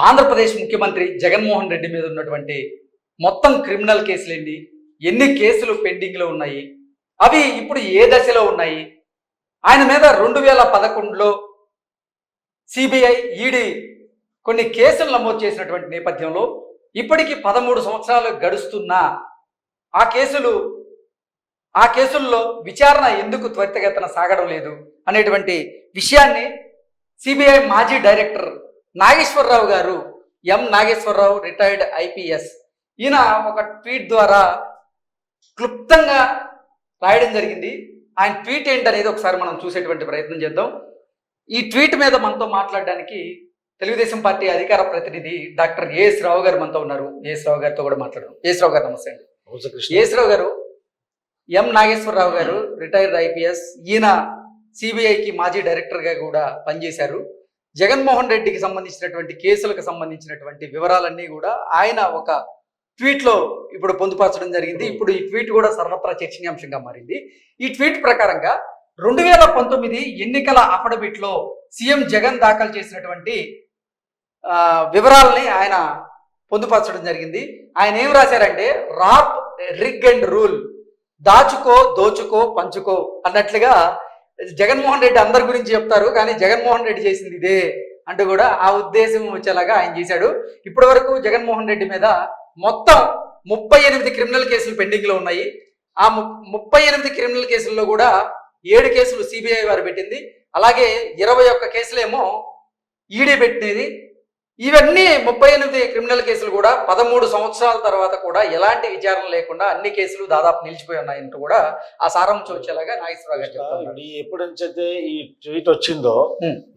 ఆంధ్రప్రదేశ్ ముఖ్యమంత్రి జగన్మోహన్ రెడ్డి మీద ఉన్నటువంటి మొత్తం క్రిమినల్ కేసులేంటి, ఎన్ని కేసులు పెండింగ్లో ఉన్నాయి, అవి ఇప్పుడు ఏ దశలో ఉన్నాయి, ఆయన మీద 2011లో సిబిఐ ఈడీ కొన్ని కేసులు నమోదు చేసినటువంటి నేపథ్యంలో ఇప్పటికీ 13 సంవత్సరాలు గడుస్తున్నా ఆ కేసుల్లో విచారణ ఎందుకు త్వరితగతిన సాగడం లేదు అనేటువంటి విషయాన్ని సిబిఐ మాజీ డైరెక్టర్ నాగేశ్వరరావు గారు, ఎం నాగేశ్వరరావు, రిటైర్డ్ ఐపీఎస్, ఈయన ఒక ట్వీట్ ద్వారా క్లుప్తంగా రాయడం జరిగింది. ఆయన ట్వీట్ ఏంటనేది ఒకసారి మనం చూసేటువంటి ప్రయత్నం చేద్దాం. ఈ ట్వీట్ మీద మనతో మాట్లాడడానికి తెలుగుదేశం పార్టీ అధికార ప్రతినిధి డాక్టర్ ఏఎస్ రావు గారు మనతో ఉన్నారు. ఏఎస్ రావు గారితో కూడా మాట్లాడడం. ఏఎస్ రావు గారు నమస్తే అండి. ఏఎస్ రావు గారు, ఎం నాగేశ్వరరావు గారు రిటైర్డ్ ఐపీఎస్, ఈయన సిబిఐకి మాజీ డైరెక్టర్గా కూడా పనిచేశారు. జగన్మోహన్ రెడ్డికి సంబంధించినటువంటి కేసులకు సంబంధించినటువంటి వివరాలన్నీ కూడా ఆయన ఒక ట్వీట్లో ఇప్పుడు పొందుపరచడం జరిగింది. ఇప్పుడు ఈ ట్వీట్ కూడా సర్వత్రా చర్చనీయాంశంగా మారింది. ఈ ట్వీట్ ప్రకారంగా 2019 ఎన్నికల అఫిడవిట్లో సీఎం జగన్ దాఖలు చేసినటువంటి వివరాలని ఆయన పొందుపరచడం జరిగింది. ఆయన ఏం రాశారంటే, రాప్, రిగ్ అండ్ రూల్, దాచుకో, దోచుకో, పంచుకో అన్నట్లుగా జగన్మోహన్ రెడ్డి అందరి గురించి చెప్తారు, కానీ జగన్మోహన్ రెడ్డి చేసింది ఇదే అంటూ కూడా ఆ ఉద్దేశం వచ్చేలాగా ఆయన చేశాడు. ఇప్పటి వరకు జగన్మోహన్ రెడ్డి మీద మొత్తం 38 క్రిమినల్ కేసులు పెండింగ్లో ఉన్నాయి. ఆ 38 క్రిమినల్ కేసుల్లో కూడా 7 కేసులు సిబిఐ వారు పెట్టింది, అలాగే 21 కేసులేమో ఈడీ పెట్టినది. ఇవన్నీ 38 క్రిమినల్ కేసులు కూడా 13 సంవత్సరాల తర్వాత కూడా ఎలాంటి విచారణ లేకుండా అన్ని కేసులు దాదాపు నిలిచిపోయి ఉన్నాయంటూ కూడా ఆ సారాంశం వచ్చేలాగా నాగేశ్వరరావు గారు చెప్తారు. ఎప్పటి నుంచి అయితే ఈ ట్వీట్ వచ్చిందో,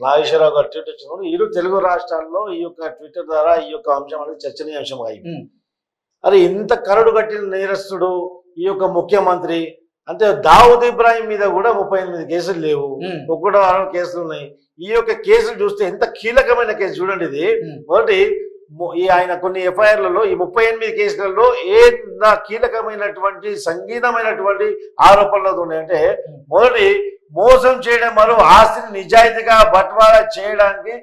నాగేశ్వరరావు గారు ట్వీట్ వచ్చిందో, ఇరు తెలుగు రాష్ట్రాల్లో ఈ యొక్క ట్విట్టర్ ద్వారా ఈ యొక్క అంశం అనేది చర్చనీయాంశం అయింది. అరే, ఇంత కరడు కట్టిన నేరస్తుడు ఈ యొక్క ముఖ్యమంత్రి అంటే దావుద్ ఇబ్రాహిం మీద కూడా 38 కేసులు లేవు, 1 కేసులు ఉన్నాయి. ఈ యొక్క కేసులు చూస్తే ఎంత కీలకమైన కేసు చూడండి. ఇది మొదటి ఆయన కొన్ని ఎఫ్ఐఆర్లలో ఈ 38 కేసులలో ఏ కీలకమైనటువంటి సంగీతమైనటువంటి ఆరోపణలు ఉన్నాయంటే, మొదటి మోసం చేయడం, మరో ఆస్తిని నిజాయితీగా బట్వాడా చేయడానికి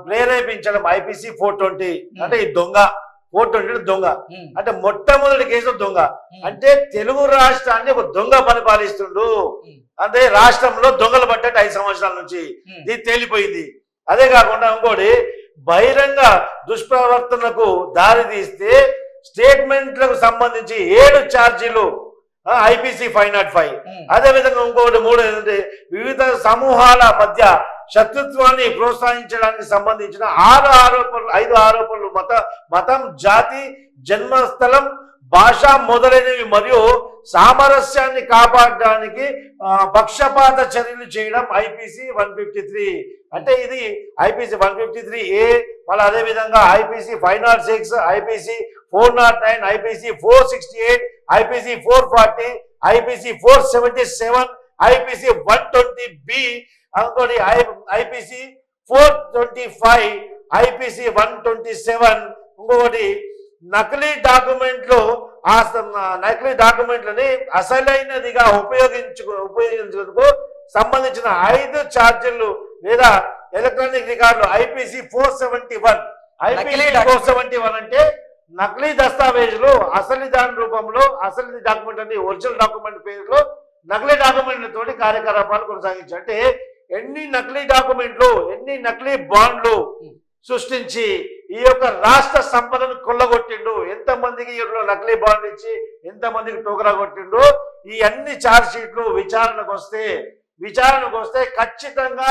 ప్రేరేపించడం, ఐపీసీ 420 అంటే ఈ దొంగ 420 దొంగ అంటే మొట్టమొదటి కేసు దొంగ అంటే తెలుగు రాష్ట్రాన్ని ఒక దొంగ పరిపాలిస్తుండు. అంటే రాష్ట్రంలో దొంగలు పడ్డట్టు 5 సంవత్సరాల నుంచి ఇది తేలిపోయింది. అదే కాకుండా ఇంకోటి, బహిరంగ దుష్ప్రవర్తనకు దారి తీస్తే స్టేట్మెంట్లకు సంబంధించి 7 ఛార్జీలు ఐపీసీ 505. అదేవిధంగా ఇంకొకటి 3 ఏంటంటే వివిధ సమూహాల మధ్య శత్రుత్వాన్ని ప్రోత్సహించడానికి సంబంధించిన 5 ఆరోపణలు మతం, జాతి, జన్మస్థలం, భాష మొదలైనవి మరియు సామరస్యాన్ని కాపాడడానికి పక్షపాత చర్యలు చేయడం ఐపీసీ 153. అంటే ఇది ఐపీసీ 153A, మళ్ళీ అదేవిధంగా IPC 506, IPC 409, IPC 468, IPC 440, IPC 477, IPC 120B, ఇంకోటి ఐపీసీ 425, ఐపీసీ 127, ఇంకొకటి నకిలీ డాక్యుమెంట్లని అసలైనదిగా ఉపయోగించుకు సంబంధించిన 5 ఛార్జీలు లేదా ఎలక్ట్రానిక్ రికార్డులు ఐపీసీ 471. ఐపీసీ 471 అంటే నకిలీ దస్తావేజులు అసలు దాని రూపంలో, అసలు డాక్యుమెంట్ అంటే ఒరిజినల్ డాక్యుమెంట్ పేరులో నకిలీ డాక్యుమెంట్లతోటి కార్యకలాపాలు కొనసాగించు. అంటే ఎన్ని నకిలీ డాక్యుమెంట్లు, ఎన్ని నకిలీ బాండ్లు సృష్టించి ఈ యొక్క రాష్ట్ర సంపదను కొల్లగొట్టిండు, ఎంతమందికి నకిలీ బాండ్ ఇచ్చి ఎంతమందికి టోకరా కొట్టిండు. ఈ అన్ని ఛార్జ్ షీట్లు విచారణకు వస్తే ఖచ్చితంగా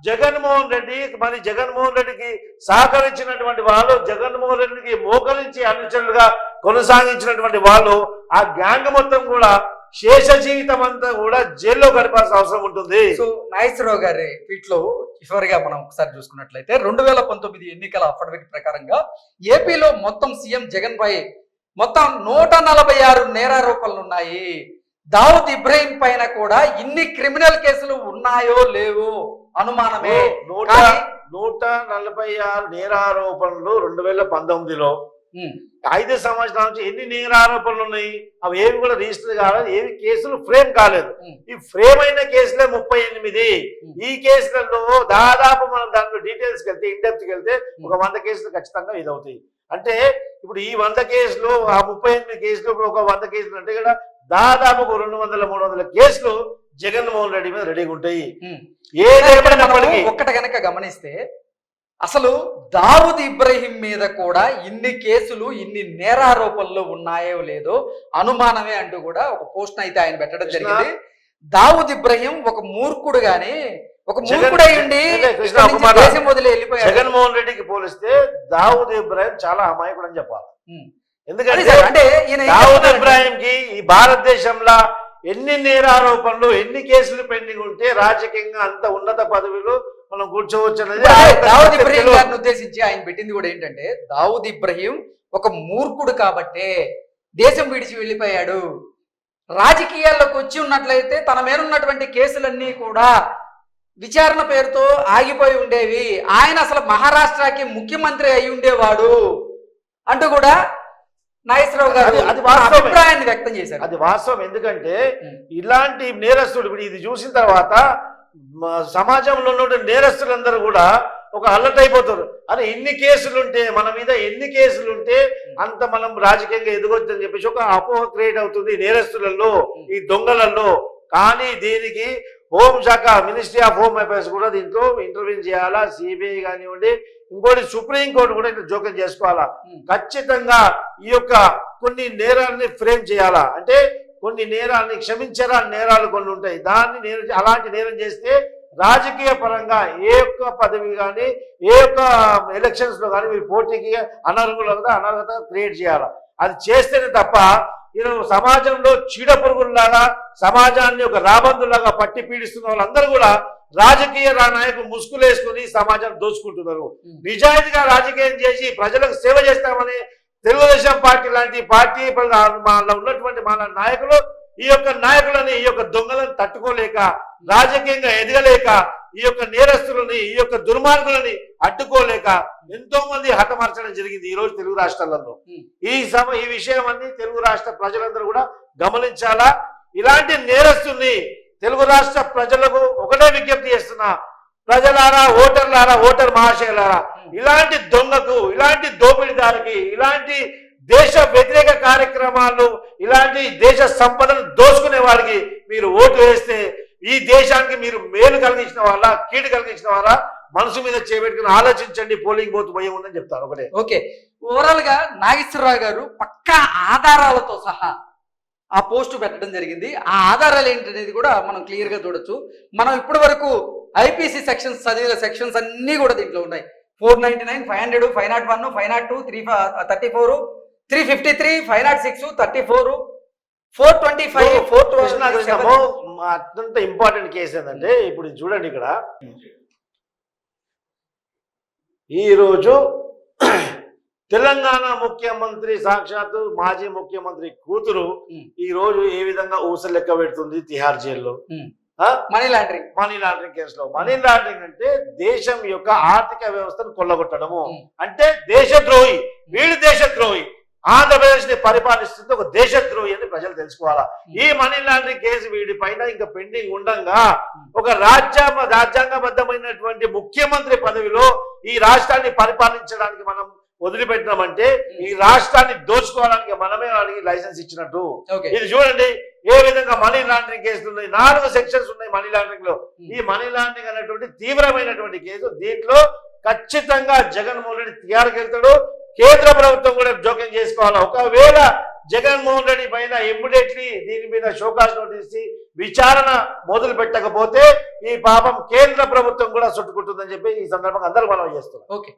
జగన్మోహన్ రెడ్డికి సహకరించినటువంటి వాళ్ళు, జగన్మోహన్ రెడ్డికి మోకరించి అనుచరులుగా కొనసాగించినటువంటి వాళ్ళు, ఆ గ్యాంగ్ మొత్తం కూడా శేష జీవితం అంతా కూడా జైల్లో గడపాల్సిన అవసరం ఉంటుంది. సో నాగేశ్వరరావు గారి ట్వీట్ లో చివరిగా మనం ఒకసారి చూసుకున్నట్లయితే 2019 ఎన్నికల అఫిడవిట్ ప్రకారంగా ఏపీలో మొత్తం సీఎం జగన్ పై మొత్తం 146 నేరారోపణలు ఉన్నాయి. దావుద్ ఇబ్రాహిం పైన కూడా ఇన్ని క్రిమినల్ కేసులు ఉన్నాయో లేవో అనుమానమే. 146 నేరారోపణలు 2019లో 5 సంవత్సరాల నుంచి ఎన్ని నేరారోపణలు ఉన్నాయి, అవి ఏవి కూడా రిజిస్టర్ కాలేదు, ఏవి కేసులు ఫ్రేమ్ కాలేదు. ఈ ఫ్రేమ్ అయిన కేసులే 38. ఈ కేసులలో దాదాపు మనం దాంట్లో డీటెయిల్స్కి వెళ్తే ఇన్డెప్త్కి వెళ్తే ఒక 100 కేసులు ఖచ్చితంగా ఇదవుతాయి. అంటే ఇప్పుడు ఈ 100 కేసులు ఆ 38 కేసులు ఇప్పుడు ఒక 100 కేసులు అంటే కూడా దాదాపు 200-300 కేసులు జగన్మోహన్ రెడ్డి మీద రెడీగా ఉంటాయి. ఏదేమైనప్పటికీ ఒక్కటి గనక గమనిస్తే అసలు దావుద్ ఇబ్రహీం మీద కూడా ఇన్ని కేసులు ఇన్ని నేరారోపణలు ఉన్నాయో లేదో అనుమానమే అంటూ కూడా ఒక పోస్ట్ అయితే ఆయన పెట్టడం జరిగింది. దావుద్ ఇబ్రహీం ఒక మూర్ఖుడు గాని ఒక మూర్ఖుడయ్యండి దేశం వదిలి వెళ్ళిపోయాడు. జగన్మోహన్ రెడ్డికి పోలిస్తే దావుద్ ఇబ్రాహిం చాలా అమాయకుడు అని చెప్పాలి. ఎందుకంటే అంటే దావుద్ ఇబ్రాహింకి ఈ భారతదేశంలో ఎన్ని నేరారోపణలు ఎన్ని కేసులు పెండింగ్ ఉంటే రాజకీయంగా అంత ఉన్నత పదవిలో మనం కూర్చోవచ్చు అనేది దావుద్ ఇబ్రహీం గారిని ఉద్దేశించి ఆయన పెట్టింది కూడా ఏంటంటే దావుద్ ఇబ్రహీం ఒక మూర్ఖుడు కాబట్టే దేశం విడిచి వెళ్ళిపోయాడు. రాజకీయాల్లోకి వచ్చి ఉన్నట్లయితే తన మీద ఉన్నటువంటి కేసులన్నీ కూడా విచారణ పేరుతో ఆగిపోయి ఉండేవి, ఆయన అసలు మహారాష్ట్రకి ముఖ్యమంత్రి అయి ఉండేవాడు అంటూ కూడా నాగేశ్వరరావు గారు అభిప్రాయాన్ని వ్యక్తం చేశారు. అది వాస్తవం. ఎందుకంటే ఇలాంటి నేరస్తుడు ఇప్పుడు ఇది చూసిన తర్వాత సమాజంలో ఉన్న నేరస్తులందరూ కూడా ఒక అలర్ట్ అయిపోతారు. అరే ఇన్ని కేసులుంటే మన మీద ఎన్ని కేసులుంటే అంత మనం రాజకీయంగా ఎదగొచ్చని చెప్పేసి ఒక అపోహ క్రియేట్ అవుతుంది నేరస్తులలో ఈ దొంగలలో. కానీ దీనికి హోంశాఖ మినిస్ట్రీ ఆఫ్ హోమ్ అఫైర్స్ కూడా దీంట్లో ఇంటర్వ్యూన్ చేయాలా, సిబిఐ కానివ్వండి, ఇంకోటి సుప్రీంకోర్టు కూడా ఇట్లా జోక్యం చేసుకోవాలా. ఖచ్చితంగా ఈ యొక్క కొన్ని నేరాలని ఫ్రేమ్ చేయాలా. అంటే కొన్ని నేరాలని క్షమించరా నేరాలు కొన్ని ఉంటాయి, దాన్ని అలాంటి నేరం చేస్తే రాజకీయ పరంగా ఏ ఒక్క పదవి కానీ ఏ ఒక్క ఎలక్షన్స్ లో కానీ మీరు పోటీకి అనర్హత క్రియేట్ చేయాలా. అది చేస్తేనే తప్ప సమాజంలో చీడ పురుగుల్లాగా సమాజాన్ని ఒక రాబందులాగా పట్టి పీడిస్తున్న వాళ్ళందరూ కూడా రాజకీయ నాయకులు ముసుగులేసుకుని సమాజాన్ని దోచుకుంటున్నారు. నిజాయితీగా రాజకీయం చేసి ప్రజలకు సేవ చేస్తామని తెలుగుదేశం పార్టీ లాంటి పార్టీ ఉన్నటువంటి మన నాయకులు ఈ యొక్క నాయకులని ఈ యొక్క దొంగలను తట్టుకోలేక రాజకీయంగా ఎదగలేక ఈ యొక్క నేరస్తులని ఈ యొక్క దుర్మార్గులని అడ్డుకోలేక ఎంతో మంది హతమార్చడం జరిగింది ఈ రోజు తెలుగు రాష్ట్రాలలో. ఈ విషయం అన్ని తెలుగు రాష్ట్ర ప్రజలందరూ కూడా గమనించాలా. ఇలాంటి నేరస్తుల్ని తెలుగు రాష్ట్ర ప్రజలకు ఒకటే విజ్ఞప్తి చేస్తున్నా, ప్రజలారా, ఓటర్లారా, ఓటర్ మహాశయులారా, ఇలాంటి దొంగకు, ఇలాంటి దోపిడీదారికి, ఇలాంటి దేశ వ్యతిరేక కార్యక్రమాలు, ఇలాంటి దేశ సంపదను దోచుకునే వారికి మీరు ఓటు వేస్తే ఈ దేశానికి మీరు మేలు కలిగించిన వాళ్ళ కీడు కలిగించిన వాళ్ళ మనసు మీద చేపెట్టుకుని ఆలోచించండి, పోలింగ్ బూత్ భయం ఉందని చెప్తాను ఒకటే. ఓకే, ఓవరాల్ గా నాగేశ్వరరావు గారు పక్కా ఆధారాలతో సహా ఆ పోస్టు పెట్టడం జరిగింది. ఆ ఆధారాలు ఏంటనేది కూడా మనం క్లియర్ గా చూడొచ్చు. మనం ఇప్పటి వరకు ఐపీసీ సెక్షన్స్ చదివిన సెక్షన్స్ అన్ని కూడా దీంట్లో ఉన్నాయి. 499, 500, 501, 502, 34, 353, 506, 34, 425, 427. అత్యంత ఇంపార్టెంట్ కేసు ఏంటంటే ఇప్పుడు చూడండి, ఇక్కడ ఈరోజు తెలంగాణ ముఖ్యమంత్రి సాక్షాత్తు మాజీ ముఖ్యమంత్రి కూతురు ఈ రోజు ఏ విధంగా ఊసలు లెక్క పెడుతుంది తిహార్ జైల్లో మనీ లాండరింగ్ కేసులో. మనీ లాండరింగ్ అంటే దేశం యొక్క ఆర్థిక వ్యవస్థను కొల్లగొట్టడము, అంటే దేశద్రోహి. వీళ్ళు దేశద్రోహి, ఆంధ్రప్రదేశ్ ని పరిపాలిస్తుంది ఒక దేశద్రోహి అని ప్రజలు తెలుసుకోవాలా. ఈ మనీ లాండరింగ్ కేసు వీడి పైన ఇంకా పెండింగ్ ఉండగా ఒక రాజ్యాంగబద్ధమైనటువంటి ముఖ్యమంత్రి పదవిలో ఈ రాష్ట్రాన్ని పరిపాలించడానికి మనం వదిలిపెట్టినామంటే ఈ రాష్ట్రాన్ని దోచుకోవడానికి మనమే వాడికి లైసెన్స్ ఇచ్చినట్టు. ఇది చూడండి ఏ విధంగా మనీ లాండరింగ్ కేసులు ఉన్నాయి. 4 సెక్షన్స్ ఉన్నాయి మనీ లాండరింగ్ లో. ఈ మనీ లాండరింగ్ అనేటువంటి తీవ్రమైనటువంటి కేసు. దీంట్లో ఖచ్చితంగా జగన్మోహన్ రెడ్డి తిహార్కి వెళ్తాడు. కేంద్ర ప్రభుత్వం కూడా జోక్యం చేసుకోవాలి. ఒకవేళ జగన్మోహన్ రెడ్డి పైన ఇమ్మీడియట్లీ దీని మీద షోకాజ్ నోటీస్ విచారణ మొదలు పెట్టకపోతే ఈ పాపం కేంద్ర ప్రభుత్వం కూడా చుట్టుకుంటుందని చెప్పి ఈ సందర్భంగా అందరూ మనం చేస్తున్నాం. ఓకే.